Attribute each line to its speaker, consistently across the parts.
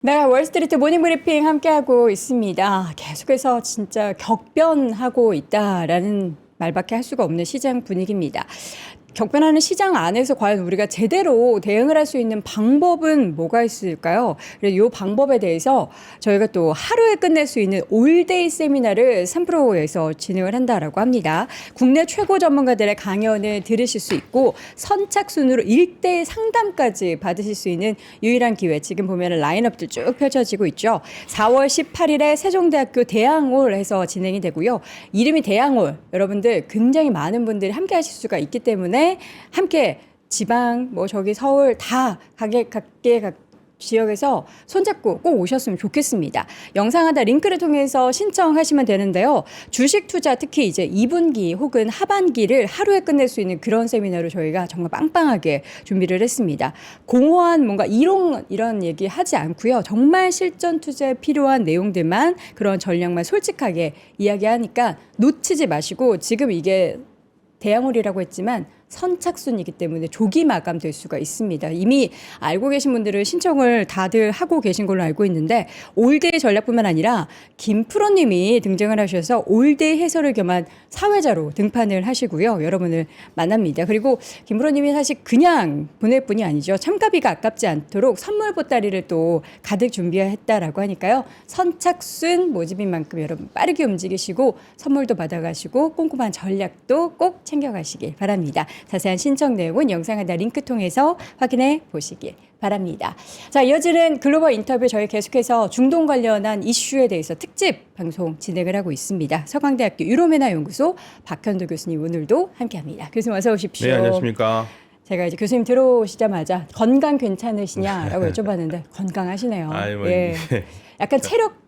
Speaker 1: 네, 월스트리트 모닝브리핑 함께하고 있습니다. 계속해서 진짜 격변하고 있다라는 말밖에 할 수가 없는 시장 분위기입니다. 격변하는 시장 안에서 과연 우리가 제대로 대응을 할 수 있는 방법은 뭐가 있을까요? 그래서 이 방법에 대해서 저희가 또 하루에 끝낼 수 있는 올데이 세미나를 3프로에서 진행을 한다라고 합니다. 국내 최고 전문가들의 강연을 들으실 수 있고 선착순으로 1대1 상담까지 받으실 수 있는 유일한 기회. 지금 보면 라인업들 쭉 펼쳐지고 있죠. 4월 18일에 세종대학교 대양홀에서 진행이 되고요. 이름이 대양홀. 여러분들 굉장히 많은 분들이 함께 하실 수가 있기 때문에 함께 지방 저기 서울 다 각계 지역에서 손잡고 꼭 오셨으면 좋겠습니다. 영상 하단 링크를 통해서 신청하시면 되는데요. 주식 투자 특히 이제 2분기 혹은 하반기를 하루에 끝낼 수 있는 그런 세미나로 저희가 정말 빵빵하게 준비를 했습니다. 공허한 뭔가 이런 얘기 하지 않고요. 정말 실전 투자에 필요한 내용들만 그런 전략만 솔직하게 이야기하니까 놓치지 마시고 지금 이게 대양홀이라고 했지만 선착순이기 때문에 조기 마감될 수가 있습니다. 이미 알고 계신 분들은 신청을 다들 하고 계신 걸로 알고 있는데 올데이 전략뿐만 아니라 김프로님이 등장을 하셔서 올데이 해설을 겸한 사회자로 등판을 하시고요. 여러분을 만납니다. 그리고 김프로님이 사실 그냥 보낼 뿐이 아니죠. 참가비가 아깝지 않도록 선물 보따리를 또 가득 준비했다라고 하니까요. 선착순 모집인 만큼 여러분 빠르게 움직이시고 선물도 받아가시고 꼼꼼한 전략도 꼭 챙겨가시길 바랍니다. 자세한 신청 내용은 영상 하단 링크 통해서 확인해 보시길 바랍니다. 자, 이어지는 글로벌 인터뷰 저희 계속해서 중동 관련한 이슈에 대해서 특집 방송 진행을 하고 있습니다. 서강대학교 유로메나 연구소 박현도 교수님 오늘도 함께합니다. 교수님 어서 오십시오.
Speaker 2: 네, 안녕하십니까.
Speaker 1: 제가 이제 교수님 들어오시자마자 건강 괜찮으시냐라고 여쭤봤는데 건강하시네요.
Speaker 2: 예.
Speaker 1: 약간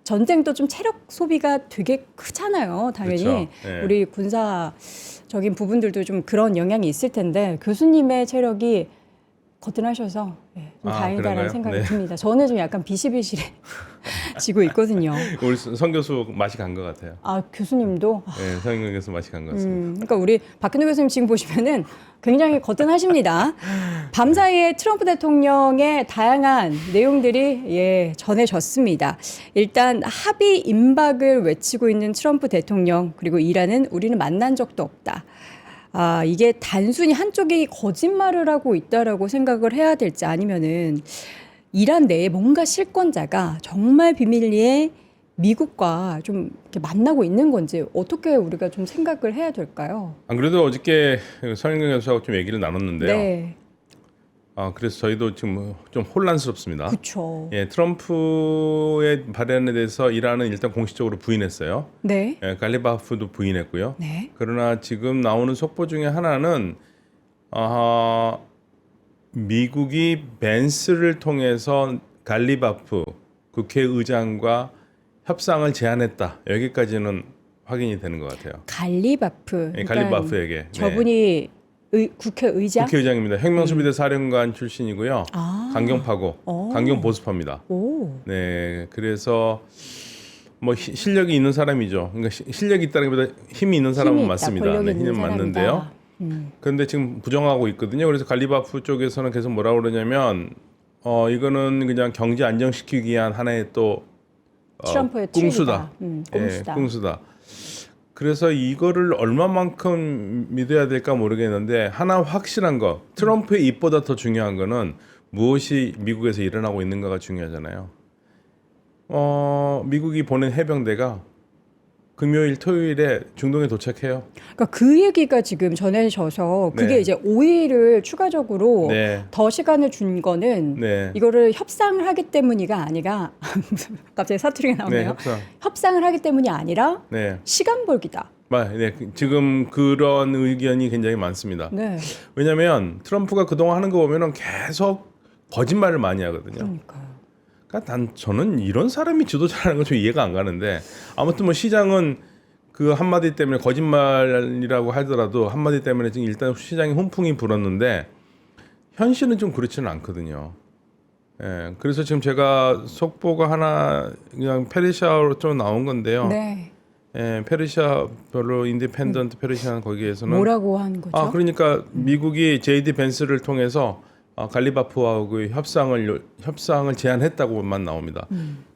Speaker 1: 전쟁도 좀 체력 소비가 되게 크잖아요. 당연히
Speaker 2: 그렇죠. 예.
Speaker 1: 우리 군사적인 부분들도 좀 그런 영향이 있을 텐데 교수님의 체력이 거뜬하셔서 좀 다행이다라는
Speaker 2: 그런가요?
Speaker 1: 생각이
Speaker 2: 네.
Speaker 1: 듭니다. 저는 좀 약간 비실비실해지고 있거든요.
Speaker 2: 우리 성 교수 맛이 간 것 같아요.
Speaker 1: 아, 교수님도?
Speaker 2: 네, 성 교수 맛이 간 것 같습니다.
Speaker 1: 그러니까 우리 박근혜 교수님 지금 보시면은 굉장히 거뜬하십니다. 밤사이에 트럼프 대통령의 다양한 내용들이 전해졌습니다. 일단 합의 임박을 외치고 있는 트럼프 대통령 그리고 이란은 우리는 만난 적도 없다. 이게 단순히 한쪽이 거짓말을 하고 있다라고 생각을 해야 될지 아니면은 이란 내에 뭔가 실권자가 정말 비밀리에 미국과 좀 이렇게 만나고 있는 건지 어떻게 우리가 좀 생각을 해야 될까요?
Speaker 2: 안 그래도 어저께 서인경 교수하고 좀 얘기를 나눴는데요.
Speaker 1: 네,
Speaker 2: 그래서 저희도 지금 좀 혼란스럽습니다.
Speaker 1: 그렇죠.
Speaker 2: 예, 트럼프의 발언에 대해서 이란은 일단 공식적으로 부인했어요.
Speaker 1: 네,
Speaker 2: 예, 갈리바프도 부인했고요.
Speaker 1: 네,
Speaker 2: 그러나 지금 나오는 속보 중에 하나는 미국이 벤스를 통해서 갈리바프 국회의장과 협상을 제안했다. 여기까지는 확인이 되는 것 같아요.
Speaker 1: 갈리바프.
Speaker 2: 예,
Speaker 1: 그러니까
Speaker 2: 갈리바프에게.
Speaker 1: 저분이 국회의장?
Speaker 2: 국회의장입니다. 혁명수비대 사령관 출신이고요. 강경파고 강경보수파입니다.
Speaker 1: 오,
Speaker 2: 네, 그래서 실력이 있는 사람이죠. 그러니까 실력이 있다기보다 힘이 있는 사람은
Speaker 1: 힘이 있다,
Speaker 2: 맞습니다.
Speaker 1: 권력이
Speaker 2: 네,
Speaker 1: 있는
Speaker 2: 힘은
Speaker 1: 사람이다.
Speaker 2: 맞는데요. 그런데 지금 부정하고 있거든요. 그래서 갈리바프 쪽에서는 계속 뭐라고 그러냐면 이거는 그냥 경제 안정시키기 위한 하나의 또
Speaker 1: 트럼프의
Speaker 2: 꿍수다.
Speaker 1: 꼼수다.
Speaker 2: 꿍수다. 그래서 이거를 얼마만큼 믿어야 될까 모르겠는데 하나 확실한 거 트럼프의 입보다 더 중요한 거는 무엇이 미국에서 일어나고 있는가가 중요하잖아요. 미국이 보낸 해병대가 금요일 토요일에 중동에 도착해요.
Speaker 1: 그러니까 그 얘기가 지금 전해져서 그게
Speaker 2: 네.
Speaker 1: 이제 5일을 추가적으로
Speaker 2: 네.
Speaker 1: 더 시간을 준 거는
Speaker 2: 네.
Speaker 1: 이거를 협상을 하기 때문이가 아니라 갑자기 사투리가
Speaker 2: 네,
Speaker 1: 나오네요.
Speaker 2: 협상.
Speaker 1: 협상을 하기 때문이 아니라
Speaker 2: 네.
Speaker 1: 시간 벌기다.
Speaker 2: 네, 지금 그런 의견이 굉장히 많습니다.
Speaker 1: 네.
Speaker 2: 왜냐하면 트럼프가 그동안 하는 거 보면은 계속 거짓말을 많이 하거든요.
Speaker 1: 그러니까요.
Speaker 2: 그러니까 저는 이런 사람이 지도자라는 건 좀 이해가 안 가는데 아무튼 시장은 그 한마디 때문에 거짓말이라고 하더라도 한마디 때문에 지금 일단 시장에 훈풍이 불었는데 현실은 좀 그렇지는 않거든요. 예, 그래서 지금 제가 속보가 하나 그냥 페르시아로 좀 나온 건데요.
Speaker 1: 네.
Speaker 2: 예, 페르시아 별로 인디펜던트 페르시아 거기에서는
Speaker 1: 뭐라고 한 거죠?
Speaker 2: 그러니까 미국이 JD 벤스를 통해서 갈리바프하고 협상을 제안했다고만 나옵니다.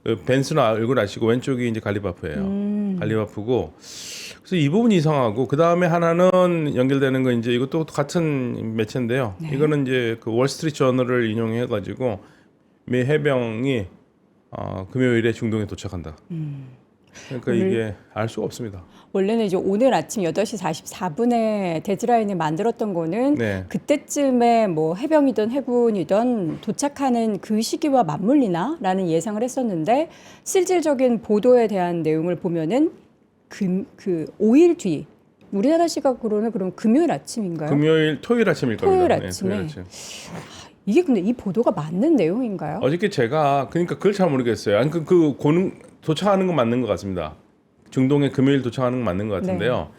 Speaker 2: 그 벤슨 얼굴 아시고 왼쪽이 이제 갈리바프예요. 갈리바프고 그래서 이 부분이 이상하고 그 다음에 하나는 연결되는 건 이제 이것도 같은 매체인데요.
Speaker 1: 네.
Speaker 2: 이거는 이제 그 월스트리트 저널을 인용해 가지고 미 해병이 금요일에 중동에 도착한다. 그러니까 이게 알 수가 없습니다.
Speaker 1: 원래는 이제 오늘 아침 8시 44분에 데드라인을 만들었던 거는
Speaker 2: 네.
Speaker 1: 그때쯤에 뭐 해병이든 해군이든 도착하는 그 시기와 맞물리나라는 예상을 했었는데 실질적인 보도에 대한 내용을 보면은 그 5일 뒤 우리나라 시각으로는 그럼 금요일 아침인가요?
Speaker 2: 토요일 아침일 겁니다.
Speaker 1: 토요일 아침에.
Speaker 2: 토요일 아침.
Speaker 1: 이게 근데 이 보도가 맞는 내용인가요?
Speaker 2: 어저께 제가 그러니까 그걸 잘 모르겠어요. 아니 도착하는 건 맞는 것 같습니다. 중동에 금요일 도착하는 건 맞는 것 같은데요.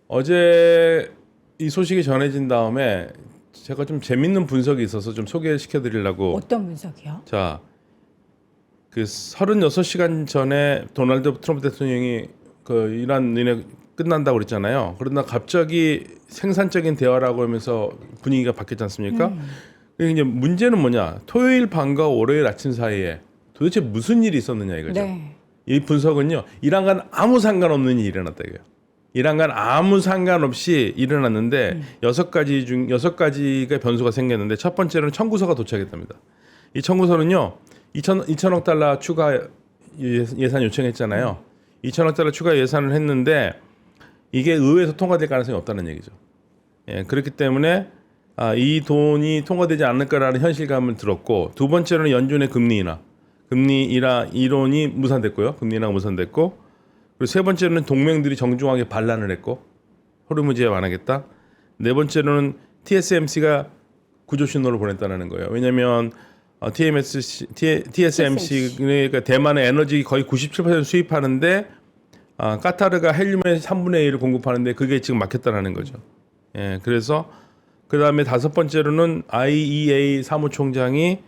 Speaker 2: 어제 이 소식이 전해진 다음에 제가 좀 재밌는 분석이 있어서 좀 소개시켜 드리려고.
Speaker 1: 어떤 분석이요?
Speaker 2: 자, 그 36시간 전에 도널드 트럼프 대통령이 그 이란 니네 끝난다고 그랬잖아요. 그러나 갑자기 생산적인 대화라고 하면서 분위기가 바뀌었지 않습니까? 근데 이제 문제는 뭐냐? 토요일 밤과 월요일 아침 사이에 도대체 무슨 일이 있었느냐 이거죠.
Speaker 1: 네.
Speaker 2: 이 분석은요. 이란과는 아무 상관없는 일이 일어났다 이거예요. 이란과는 아무 상관없이 일어났는데 6가지가 변수가 생겼는데 첫 번째로는 청구서가 도착했답니다. 이 청구서는요. 2천억 달러 추가 예산 요청했잖아요. 2천억 달러 추가 예산을 했는데 이게 의회에서 통과될 가능성이 없다는 얘기죠. 예, 그렇기 때문에 이 돈이 통과되지 않을 거라는 현실감을 들었고 두 번째로는 연준의 금리 인하 이론이 무산됐고요. 금리 인하가 무산됐고 그리고 세 번째로는 동맹들이 정중하게 반란을 했고 호르무즈에 완화하겠다. 네 번째로는 TSMC가 구조 신호를 보냈다는 거예요. 왜냐하면 TSMC 그러니까 대만의 에너지 거의 97% 수입하는데 카타르가 헬륨의 3분의 1을 공급하는데 그게 지금 막혔다는 거죠. 예, 그래서 그 다음에 다섯 번째로는 IEA 사무총장이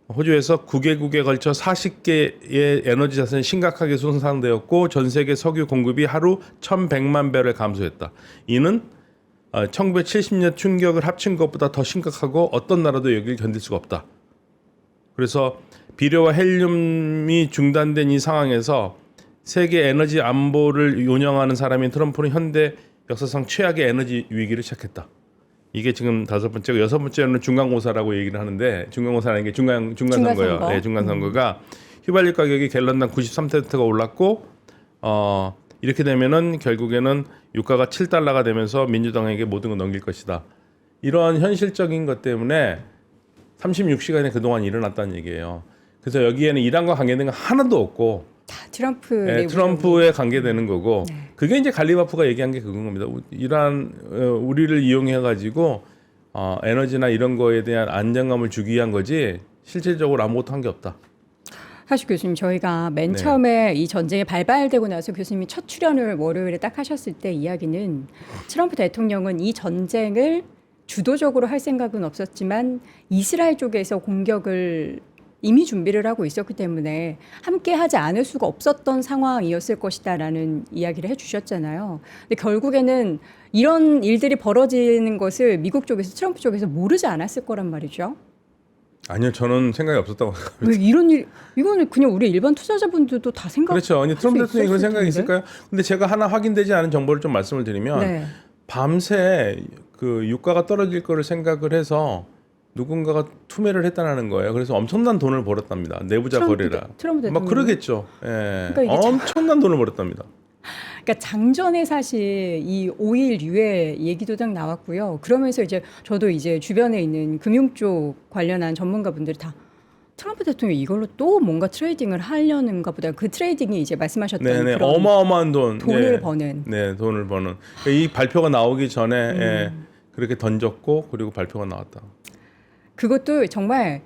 Speaker 2: 호주에서 9개국에 걸쳐 40개의 에너지 자산이 심각하게 손상되었고 전 세계 석유 공급이 하루 1,100만 배럴 감소했다. 이는 1970년 충격을 합친 것보다 더 심각하고 어떤 나라도 여기를 견딜 수가 없다. 그래서 비료와 헬륨이 중단된 이 상황에서 세계 에너지 안보를 운영하는 사람인 트럼프는 현대 역사상 최악의 에너지 위기를 시작했다. 이게 지금 다섯 번째고 여섯 번째는 중간고사라고 얘기를 하는데 중간고사라는 게 중간 선거예요. 네, 중간 선거가 휘발유 가격이 갤런당 93센트가 올랐고 이렇게 되면은 결국에는 유가가 7달러가 되면서 민주당에게 모든 걸 넘길 것이다. 이러한 현실적인 것 때문에 36시간이 그동안 일어났다는 얘기예요. 그래서 여기에는 이란과 관계된 건 하나도 없고
Speaker 1: 다 트럼프
Speaker 2: 네, 트럼프에 관계되는 거고 그게 이제 갈리바프가 얘기한 게 그건 겁니다. 이란 우리를 이용해 가지고 에너지나 이런 거에 대한 안정감을 주기 위한 거지 실질적으로 아무것도 한 게 없다.
Speaker 1: 사실 교수님 저희가 맨 처음에 이 전쟁이 발발되고 나서 교수님이 첫 출연을 월요일에 딱 하셨을 때 이야기는 트럼프 대통령은 이 전쟁을 주도적으로 할 생각은 없었지만 이스라엘 쪽에서 공격을 이미 준비를 하고 있었기 때문에 함께 하지 않을 수가 없었던 상황이었을 것이다라는 이야기를 해주셨잖아요. 근데 결국에는 이런 일들이 벌어지는 것을 미국 쪽에서 트럼프 쪽에서 모르지 않았을 거란 말이죠.
Speaker 2: 아니요, 저는 생각이 없었다고 생각합니다.
Speaker 1: 왜 이런 일? 이거는 그냥 우리 일반 투자자분들도 다 생각.
Speaker 2: 그렇죠. 아니 트럼프 대통령이 그런 생각이 있을까요? 근데 제가 하나 확인되지 않은 정보를 좀 말씀을 드리면 밤새 그 유가가 떨어질 거를 생각을 해서 누군가가 투매를 했다는 거예요. 그래서 엄청난 돈을 벌었답니다. 내부자 거래라.
Speaker 1: 트럼프
Speaker 2: 막 그러겠죠. 예.
Speaker 1: 그러니까
Speaker 2: 엄청난 돈을 벌었답니다.
Speaker 1: 그러니까 장전에 사실 이 5일 유예 얘기도 딱 나왔고요. 그러면서 이제 저도 이제 주변에 있는 금융 쪽 관련한 전문가분들이 다 트럼프 대통령이 이걸로 또 뭔가 트레이딩을 하려는가 보다. 그 트레이딩이 이제 말씀하셨던
Speaker 2: 네네.
Speaker 1: 그런
Speaker 2: 어마어마한
Speaker 1: 돈을 버는.
Speaker 2: 네, 돈을 버는. 그러니까 이 발표가 나오기 전에 예, 그렇게 던졌고 그리고 발표가 나왔다.
Speaker 1: 그것도 정말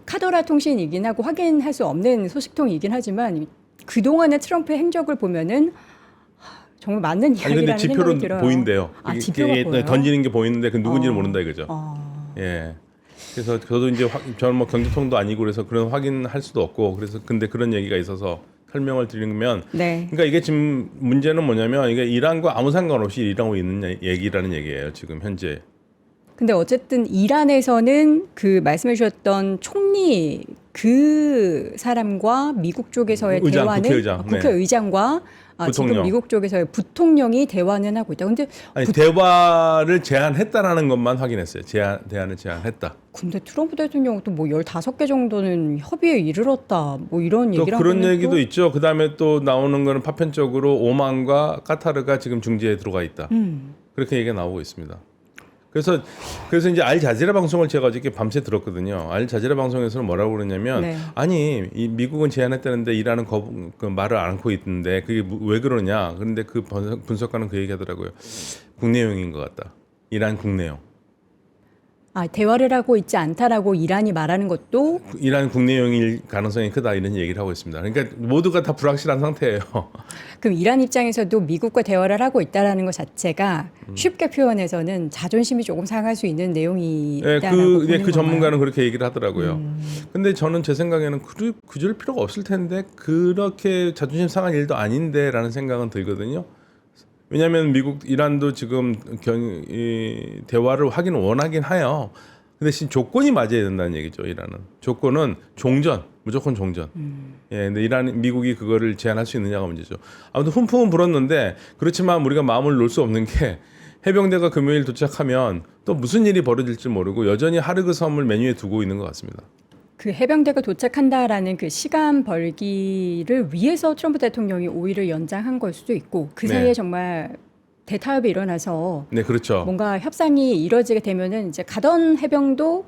Speaker 1: 카더라 통신이긴 하고 확인할 수 없는 소식통이긴 하지만 그동안의 트럼프의 행적을 보면은 정말 맞는 이야기라는 생각이 들어요.
Speaker 2: 보인대요.
Speaker 1: 지표가 보여요?
Speaker 2: 던지는 게 보이는데 그 누군지는 모른다 이거죠. 예. 그래서 저도 이제 저는 뭐 경제통도 아니고 그래서 그런 확인할 수도 없고 그래서 근데 그런 얘기가 있어서 설명을 드리면 그러니까 이게 지금 문제는 뭐냐면 이게 이란과 아무 상관없이 일하고 있는 얘기라는 얘기예요. 지금 현재.
Speaker 1: 근데 어쨌든 이란에서는 그 말씀해 주셨던 총리 그 사람과 미국 쪽에서의
Speaker 2: 의장,
Speaker 1: 대화는
Speaker 2: 국회의장. 네.
Speaker 1: 국회의장과 지금
Speaker 2: 부통령.
Speaker 1: 미국 쪽에서의 부통령이 대화는 하고 있다. 근데
Speaker 2: 아니 대화를 제안했다라는 것만 확인했어요. 대안을 제안했다.
Speaker 1: 근데 트럼프 대통령도 뭐 15개 정도는 협의에 이르렀다. 뭐 이런
Speaker 2: 또
Speaker 1: 얘기를
Speaker 2: 그런
Speaker 1: 하고는
Speaker 2: 얘기도
Speaker 1: 또,
Speaker 2: 있죠. 그다음에 또 나오는 거는 파편적으로 오만과 카타르가 지금 중재에 들어가 있다. 그렇게 얘기가 나오고 있습니다. 그래서 이제 알자지라 방송을 제가 어저께 밤새 들었거든요. 알자지라 방송에서는 뭐라고 그러냐면
Speaker 1: 네.
Speaker 2: 아니 이 미국은 제안했다는데 이란은 그 말을 않고 있는데 그게 왜 그러냐. 그런데 그 분석가는 그 얘기하더라고요. 국내용인 것 같다. 이란 국내용.
Speaker 1: 대화를 하고 있지 않다라고 이란이 말하는 것도
Speaker 2: 이란 국내용일 가능성이 크다 이런 얘기를 하고 있습니다. 그러니까 모두가 다 불확실한 상태예요.
Speaker 1: 그럼 이란 입장에서도 미국과 대화를 하고 있다라는 것 자체가 쉽게 표현해서는 자존심이 조금 상할 수 있는 내용이다라고 보는
Speaker 2: 그 전문가는
Speaker 1: 건가요?
Speaker 2: 그렇게 얘기를 하더라고요. 근데 저는 제 생각에는 그럴 필요가 없을 텐데 그렇게 자존심 상할 일도 아닌데라는 생각은 들거든요. 왜냐하면 이란도 지금 이 대화를 하기는 원하긴 해요. 근데 대신 조건이 맞아야 된다는 얘기죠. 이란은 조건은 종전, 무조건 종전. 예, 근데 미국이 그거를 제한할 수 있느냐가 문제죠. 아무튼 훈풍은 불었는데 그렇지만 우리가 마음을 놓을 수 없는 게 해병대가 금요일 도착하면 또 무슨 일이 벌어질지 모르고 여전히 하르그 섬을 메뉴에 두고 있는 것 같습니다.
Speaker 1: 그 해병대가 도착한다라는 그 시간 벌기를 위해서 트럼프 대통령이 5일을 연장한 걸 수도 있고 그 사이에
Speaker 2: 네.
Speaker 1: 정말 대타협이 일어나서
Speaker 2: 네, 그렇죠.
Speaker 1: 뭔가 협상이 이루어지게 되면은 이제 가던 해병도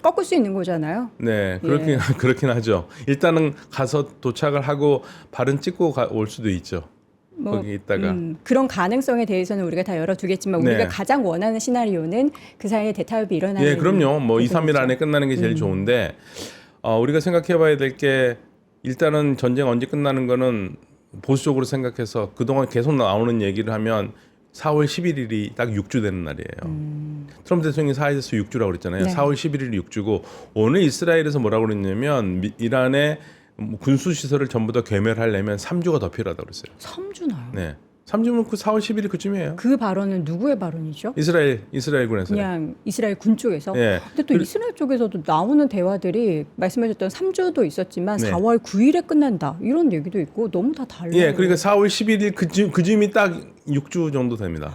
Speaker 1: 꺾을 수 있는 거잖아요.
Speaker 2: 네, 그렇긴 하죠. 일단은 가서 도착을 하고 발은 찍고 올 수도 있죠.
Speaker 1: 뭐,
Speaker 2: 거기 있다가.
Speaker 1: 그런 가능성에 대해서는 우리가 다 열어두겠지만
Speaker 2: 네.
Speaker 1: 우리가 가장 원하는 시나리오는 그 사이에 대타협이 일어나는
Speaker 2: 예, 그럼요. 뭐 2, 3일
Speaker 1: 부분이죠.
Speaker 2: 안에 끝나는 게 제일 좋은데 우리가 생각해봐야 될 게 일단은 전쟁 언제 끝나는 거는 보수적으로 생각해서 그동안 계속 나오는 얘기를 하면 4월 11일이 딱 6주 되는 날이에요. 트럼프 대통령이 사회에서 6주라고 그랬잖아요.
Speaker 1: 네.
Speaker 2: 4월 11일이 6주고 오늘 이스라엘에서 뭐라고 그랬냐면 이란의 군수 시설을 전부 다 괴멸하려면 3주가 더 필요하다고 그랬어요.
Speaker 1: 3주나요?
Speaker 2: 네. 3주면 그 4월 11일 그쯤이에요.
Speaker 1: 그 발언은 누구의 발언이죠?
Speaker 2: 이스라엘군에서.
Speaker 1: 그냥 이스라엘 군 쪽에서.
Speaker 2: 예.
Speaker 1: 근데 또 이스라엘 쪽에서도 나오는 대화들이 말씀하셨던 3주도 있었지만
Speaker 2: 네.
Speaker 1: 4월 9일에 끝난다 이런 얘기도 있고 너무 다 달라요.
Speaker 2: 예, 그러니까 4월 11일 그쯤이 딱 6주 정도 됩니다.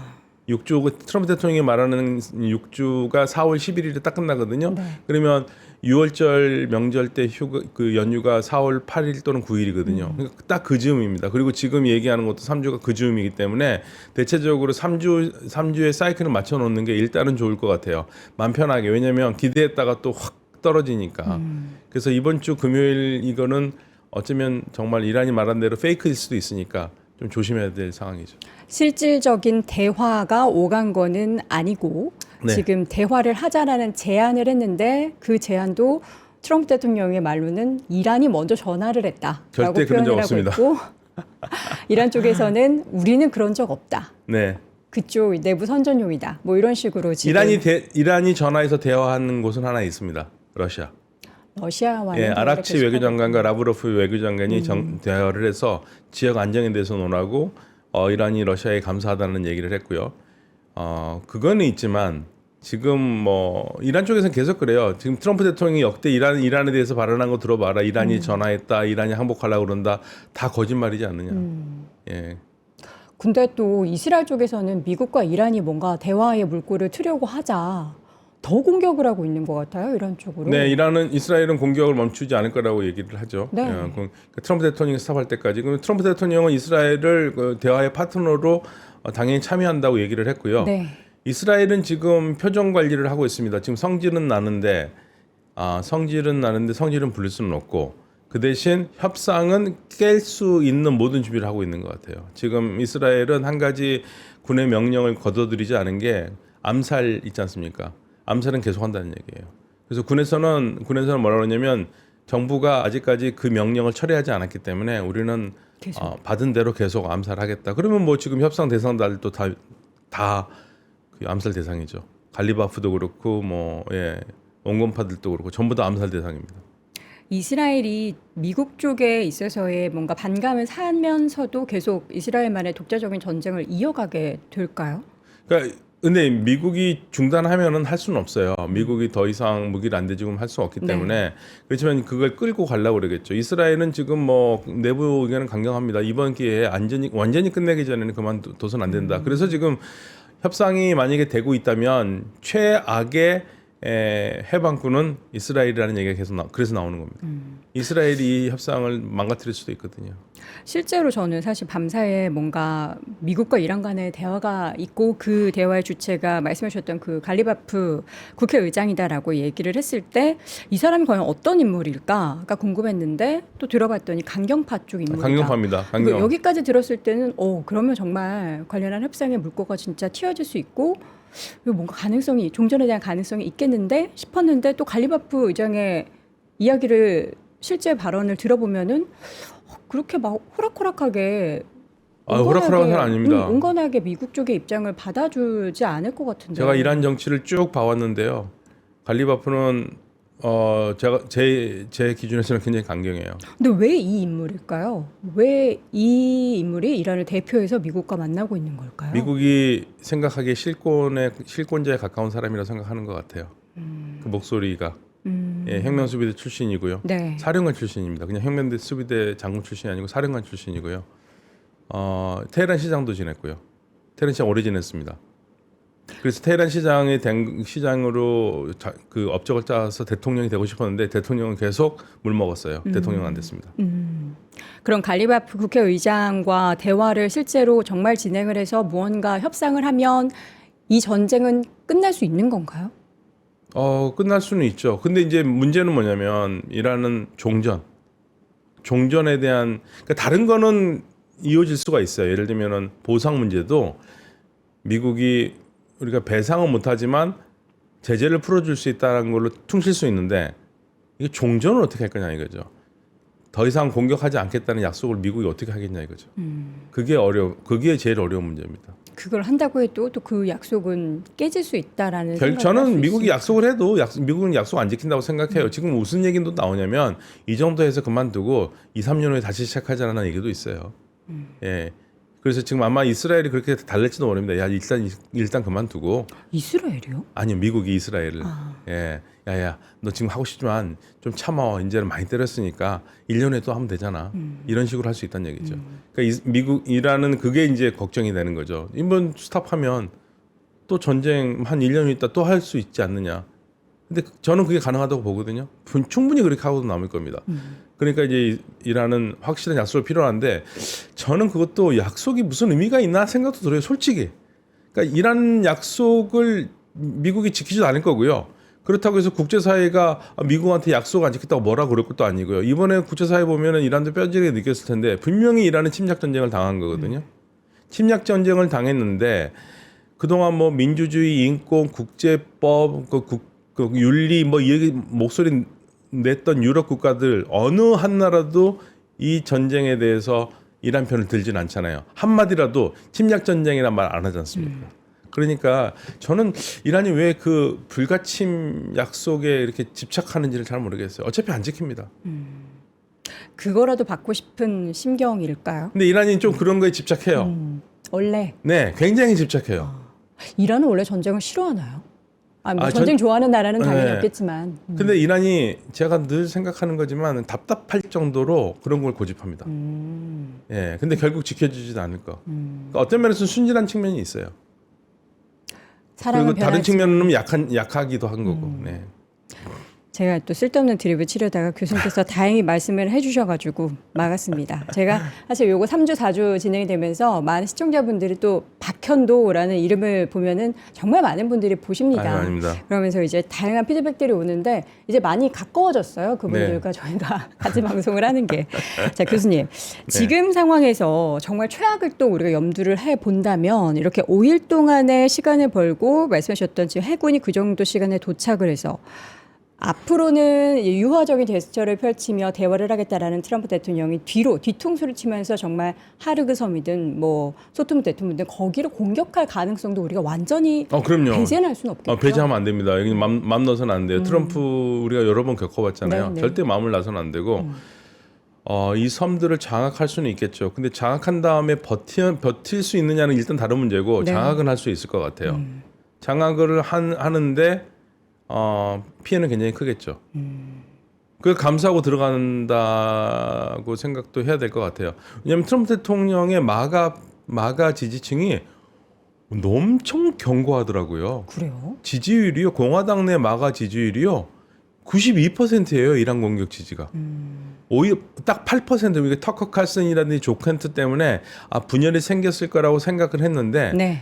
Speaker 2: 6주 트럼프 대통령이 말하는 6주가 4월 11일에 딱 끝나거든요.
Speaker 1: 네.
Speaker 2: 그러면 6월절 명절 때 그 연휴가 4월 8일 또는 9일이거든요. 그러니까 딱 그 즈음입니다. 그리고 지금 얘기하는 것도 3주가 그 즈음이기 때문에 대체적으로 3주의 사이클을 맞춰 놓는 게 일단은 좋을 것 같아요. 마음 편하게. 왜냐하면 기대했다가 또 확 떨어지니까. 그래서 이번 주 금요일 이거는 어쩌면 정말 이란이 말한 대로 페이크일 수도 있으니까 좀 조심해야 될 상황이죠.
Speaker 1: 실질적인 대화가 오간 거는 아니고
Speaker 2: 네.
Speaker 1: 지금 대화를 하자라는 제안을 했는데 그 제안도 트럼프 대통령의 말로는 이란이 먼저 전화를 했다라고
Speaker 2: 절대 그런 적
Speaker 1: 표현을 하고
Speaker 2: 없습니다.
Speaker 1: 있고 이란 쪽에서는 우리는 그런 적 없다.
Speaker 2: 네.
Speaker 1: 그쪽 내부 선전용이다. 뭐 이런 식으로 지금
Speaker 2: 이란이 전화해서 대화하는 곳은 하나 있습니다. 러시아.
Speaker 1: 러시아와는
Speaker 2: 예,
Speaker 1: 대화를
Speaker 2: 아락치
Speaker 1: 계속하고
Speaker 2: 외교장관과 라브로프 외교장관이 대화를 해서 지역 안정에 대해서 논하고 이란이 러시아에 감사하다는 얘기를 했고요. 그거는 있지만 지금 뭐 이란 쪽에서는 계속 그래요. 지금 트럼프 대통령이 역대 이란에 대해서 발언한 거 들어봐라. 이란이 전화했다. 이란이 항복하려고 그런다. 다 거짓말이지 않느냐. 예.
Speaker 1: 근데 또 이스라엘 쪽에서는 미국과 이란이 뭔가 대화의 물꼬를 트려고 하자 더 공격을 하고 있는 것 같아요. 이란 쪽으로.
Speaker 2: 네, 이스라엘은 공격을 멈추지 않을 거라고 얘기를 하죠.
Speaker 1: 네.
Speaker 2: 트럼프 대통령이 스탑할 때까지. 그럼 트럼프 대통령은 이스라엘을 그 대화의 파트너로 당연히 참여한다고 얘기를 했고요.
Speaker 1: 네.
Speaker 2: 이스라엘은 지금 표정 관리를 하고 있습니다. 지금 성질은 나는데 성질은 부릴 수는 없고 그 대신 협상은 깰 수 있는 모든 준비를 하고 있는 것 같아요. 지금 이스라엘은 한 가지 군의 명령을 거둬들이지 않은 게 암살 있지 않습니까? 암살은 계속 한다는 얘기예요. 그래서 군에서는 뭐라고 그러냐면 정부가 아직까지 그 명령을 철회하지 않았기 때문에 우리는 받은 대로 계속 암살하겠다. 그러면 뭐 지금 협상 대상들도 다 그 암살 대상이죠. 갈리바프도 그렇고 온건파들도 그렇고 전부 다 암살 대상입니다.
Speaker 1: 이스라엘이 미국 쪽에 있어서의 뭔가 반감을 사면서도 계속 이스라엘만의 독자적인 전쟁을 이어가게 될까요?
Speaker 2: 그러니까 근데 미국이 중단하면은 할 수는 없어요. 미국이 더 이상 무기를 안 대지금 할 수 없기
Speaker 1: 네.
Speaker 2: 때문에 그렇지만 그걸 끌고 가려고 그러겠죠. 이스라엘은 지금 뭐 내부 의견은 강경합니다. 이번 기회에 완전히 끝내기 전에는 그만둬서는 안 된다. 그래서 지금 협상이 만약에 되고 있다면 최악의 해방군은 이스라엘이라는 얘기가 계속 그래서 나오는 겁니다. 이스라엘이 이 협상을 망가뜨릴 수도 있거든요.
Speaker 1: 실제로 저는 사실 밤사이에 뭔가 미국과 이란 간의 대화가 있고 그 대화의 주체가 말씀하셨던 그 갈리바프 국회의장이다라고 얘기를 했을 때 이 사람이 과연 어떤 인물일까가 궁금했는데 또 들어봤더니 강경파 쪽 인물이다.
Speaker 2: 강경파입니다. 강경.
Speaker 1: 여기까지 들었을 때는 그러면 정말 관련한 협상의 물꼬가 진짜 튀어질 수 있고 이거 뭔가 가능성이 종전에 대한 가능성이 있겠는데 싶었는데 또 갈리바프 의장의 이야기를 실제 발언을 들어보면은 그렇게 막 호락호락하게
Speaker 2: 호락호락한 사람 아닙니다.
Speaker 1: 온건하게 미국 쪽의 입장을 받아주지 않을 것 같은데.
Speaker 2: 제가 이란 정치를 쭉 봐왔는데요. 갈리바프는 제가 제 기준에서는 굉장히 강경해요.
Speaker 1: 근데 왜 이 인물일까요? 왜 이 인물이 이란을 대표해서 미국과 만나고 있는 걸까요?
Speaker 2: 미국이 생각하기에 실권자에 가까운 사람이라고 생각하는 것 같아요. 그 목소리가. 예, 혁명수비대 출신이고요.
Speaker 1: 네.
Speaker 2: 사령관 출신입니다. 그냥 혁명대 수비대 장군 출신이 아니고 사령관 출신이고요. 테헤란 시장도 지냈고요. 테헤란 시장 오래 지냈습니다. 그래서 테헤란 시장으로 그 업적을 짜서 대통령이 되고 싶었는데 대통령은 계속 물 먹었어요. 대통령 안 됐습니다.
Speaker 1: 그럼 갈리바프 국회의장과 대화를 실제로 정말 진행을 해서 무언가 협상을 하면 이 전쟁은 끝날 수 있는 건가요?
Speaker 2: 끝날 수는 있죠. 근데 이제 문제는 뭐냐면 이란은 종전에 대한 그러니까 다른 거는 이어질 수가 있어요. 예를 들면은 보상 문제도 미국이 우리가 배상은 못하지만 제재를 풀어줄 수 있다는 걸로 퉁칠 수 있는데 이게 종전을 어떻게 할 거냐 이거죠. 더 이상 공격하지 않겠다는 약속을 미국이 어떻게 하겠냐 이거죠. 그게 제일 어려운 문제입니다.
Speaker 1: 그걸 한다고 해도 또 그 약속은 깨질 수 있다라는 생각을
Speaker 2: 저는 미국이 약속을 해도 미국은 약속 안 지킨다고 생각해요. 지금 무슨 얘기도 나오냐면 이 정도 해서 그만두고 2, 3년 후에 다시 시작하자는 얘기도 있어요. 예. 그래서 지금 아마 이스라엘이 그렇게 달랠지도 모릅니다. 야 일단 그만두고.
Speaker 1: 이스라엘이요?
Speaker 2: 아니요, 미국이 이스라엘을. 예. 야야, 너 지금 하고 싶지만 좀 참아. 이제는 많이 때렸으니까 1년 후에 또 하면 되잖아. 이런 식으로 할 수 있다는 얘기죠. 그러니까 미국이라는 그게 이제 걱정이 되는 거죠. 이번 스탑하면 또 전쟁 한 1년 후 있다 또 할 수 있지 않느냐. 근데 저는 그게 가능하다고 보거든요. 충분히 그렇게 하고도 남을 겁니다. 그러니까 이제 이란은 확실한 약속이 필요한데 저는 그것도 약속이 무슨 의미가 있나 생각도 들어요. 솔직히. 그러니까 이란 약속을 미국이 지키지도 않을 거고요. 그렇다고 해서 국제사회가 미국한테 약속 안 지켰다고 뭐라 그럴 것도 아니고요. 이번에 국제사회 보면은 이란도 뼈저리게 느꼈을 텐데 분명히 이란은 침략 전쟁을 당한 거거든요. 침략 전쟁을 당했는데 그동안 뭐 민주주의, 인권, 국제법, 그 윤리 뭐 이 얘기 목소리 냈던 유럽 국가들 어느 한 나라도 이 전쟁에 대해서 이란 편을 들진 않잖아요. 한마디라도 침략 전쟁이란 말 안 하지 않습니까? 그러니까 저는 이란이 왜 그 불가침 약속에 이렇게 집착하는지를 잘 모르겠어요. 어차피 안 지킵니다.
Speaker 1: 그거라도 받고 싶은 심경일까요?
Speaker 2: 근데 이란이 좀 그런 거에 집착해요.
Speaker 1: 원래
Speaker 2: 네, 굉장히 집착해요.
Speaker 1: 이란은 원래 전쟁을 싫어하나요? 뭐
Speaker 2: 아,
Speaker 1: 전쟁 좋아하는 나라는 당연히
Speaker 2: 네.
Speaker 1: 없겠지만.
Speaker 2: 근데 이란이 제가 늘 생각하는 거지만 답답할 정도로 그런 걸 고집합니다. 예, 근데 결국 지켜주지도 않을 거. 그러니까 어떤 면에서 순진한 측면이 있어요.
Speaker 1: 사랑은
Speaker 2: 그리고 다른
Speaker 1: 변하지.
Speaker 2: 측면은 약하기도 한 거고. 네.
Speaker 1: 제가 또 쓸데없는 드립을 치려다가 교수님께서 다행히 말씀을 해주셔가지고 막았습니다. 제가 사실 요거 3주, 4주 진행이 되면서 많은 시청자분들이 또 박현도라는 이름을 보면은 정말 많은 분들이 보십니다.
Speaker 2: 아유, 아닙니다.
Speaker 1: 그러면서 이제 다양한 피드백들이 오는데 이제 많이 가까워졌어요. 그분들과 저희가 같이 방송을 하는 게. 자, 교수님. 지금 상황에서 정말 최악을 또 우리가 염두를 해 본다면 이렇게 5일 동안의 시간을 벌고 말씀하셨던 지금 해군이 그 정도 시간에 도착을 해서 앞으로는 유화적인 제스처를 펼치며 대화를 하겠다라는 트럼프 대통령이 뒤통수를 치면서 정말 하르그 섬이든 뭐 소토무 대통령이든 거기를 공격할 가능성도 우리가 완전히
Speaker 2: 그럼요.
Speaker 1: 배제할 수는 없겠죠.
Speaker 2: 배제하면 안 됩니다. 여기 마음 넣어서는 안 돼요. 트럼프 우리가 여러 번 겪어봤잖아요.
Speaker 1: 네, 네.
Speaker 2: 절대 마음을 놔서는 안 되고 이 섬들을 장악할 수는 있겠죠. 근데 장악한 다음에 버틸 수 있느냐는 일단 다른 문제고
Speaker 1: 네.
Speaker 2: 장악은 할 수 있을 것 같아요. 장악을 하는데 피해는 굉장히 크겠죠. 그 감수하고 들어간다고 생각도 해야 될 것 같아요. 왜냐하면 트럼프 대통령의 마가 지지층이 엄청 견고하더라고요.
Speaker 1: 그래요?
Speaker 2: 지지율이요. 공화당 내 마가 지지율이요. 92%예요. 이란 공격 지지가. 오히려 딱 8%. 이게 터커 칼슨이라든지 조 켄트 때문에 분열이 생겼을 거라고 생각을 했는데
Speaker 1: 네.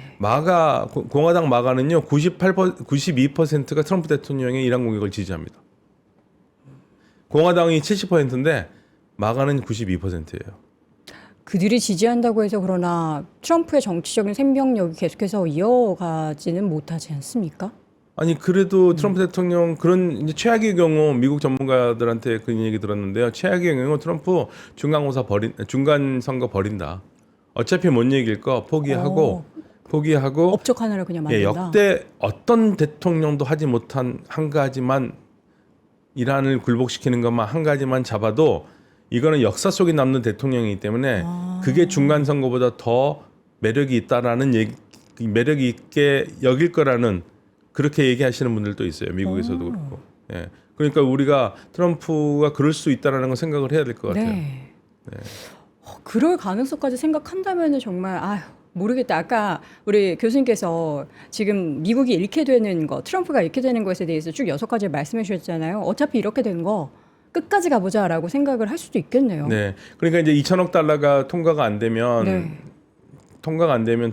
Speaker 2: 공화당 마가는요. 92%가 트럼프 대통령의 이란 공격을 지지합니다. 공화당이 70%인데 마가는 92%예요.
Speaker 1: 그들이 지지한다고 해서 그러나 트럼프의 정치적인 생명력이 계속해서 이어가지는 못하지 않습니까?
Speaker 2: 아니 그래도 트럼프 대통령 그런 이제 최악의 경우 미국 전문가들한테 그런 얘기 들었는데요. 최악의 경우 트럼프 중간 선거 버린다. 어차피 못 이길 거 포기하고
Speaker 1: 업적하느라 그냥
Speaker 2: 예,
Speaker 1: 만든다.
Speaker 2: 역대 어떤 대통령도 하지 못한 한 가지만 이란을 굴복시키는 것만 한 가지만 잡아도 이거는 역사 속에 남는 대통령이기 때문에 그게 중간 선거보다 더 매력이 있다라는 매력이 있게 여길 거라는 그렇게 얘기하시는 분들도 있어요. 미국에서도 그렇고. 예. 그러니까 우리가 트럼프가 그럴 수 있다라는 걸 생각을 해야 될 것 같아요.
Speaker 1: 네. 그럴 가능성까지 생각한다면은 정말 모르겠다. 아까 우리 교수님께서 지금 미국이 잃게 되는 거, 트럼프가 잃게 되는 것에 대해서 쭉 6가지 말씀해 주셨잖아요. 어차피 이렇게 된 거 끝까지 가보자라고 생각을 할 수도 있겠네요.
Speaker 2: 네. 그러니까 이제 2천억 달러가 통과가 안 되면